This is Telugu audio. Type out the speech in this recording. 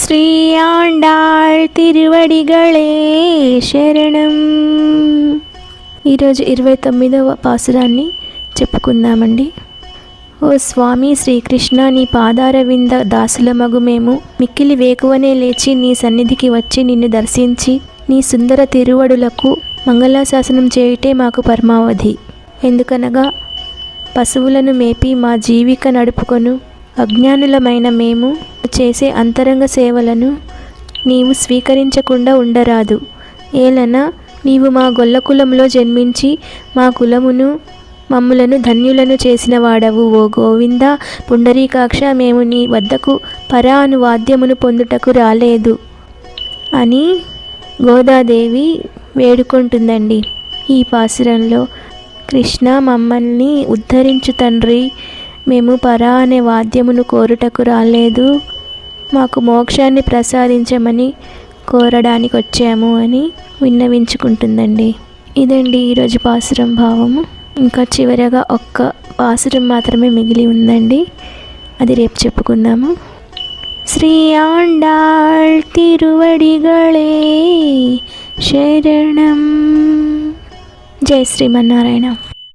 శ్రీ ఆండాళ్ తిరువడిగళే శరణం. ఈరోజు 29వ పాసురాన్ని చెప్పుకుందామండి. ఓ స్వామి శ్రీకృష్ణ, నీ పాదారవింద దాసులమగు మేము మిక్కిలి వేకువనే లేచి నీ సన్నిధికి వచ్చి నిన్ను దర్శించి నీ సుందర తిరువడులకు మంగళాశాసనం చేయుటే మాకు పరమావధి. ఎందుకనగా పశువులను మేపి మా జీవిక నడుపుకొను అజ్ఞానులమైన మేము చేసే అంతరంగ సేవలను నీవు స్వీకరించకుండా ఉండరాదు. ఏలన నీవు మా గొల్ల కులములో జన్మించి మా కులమును మమ్ములను ధన్యులను చేసిన వాడవు. ఓ గోవింద పుండరీకాక్ష, మేము నీ వద్దకు పరా అను వాద్యమును పొందుటకు రాలేదు అని గోదాదేవి వేడుకుంటుందండి. ఈ పాసురంలో కృష్ణ, మమ్మల్ని ఉద్ధరించు తండ్రి, మేము పరా అనే వాద్యమును కోరుటకు రాలేదు, మాకు మోక్షాన్ని ప్రసాదించమని కోరడానికి వచ్చాము అని విన్నవించుకుంటుందండి. ఇదండి ఈరోజు పాసురం భావము. ఇంకా చివరగా ఒక్క పాసురం మాత్రమే మిగిలి ఉందండి, అది రేపు చెప్పుకుందాము. శ్రీ ఆండాళ్ తిరువడిగళే శరణం. జై శ్రీమన్నారాయణ.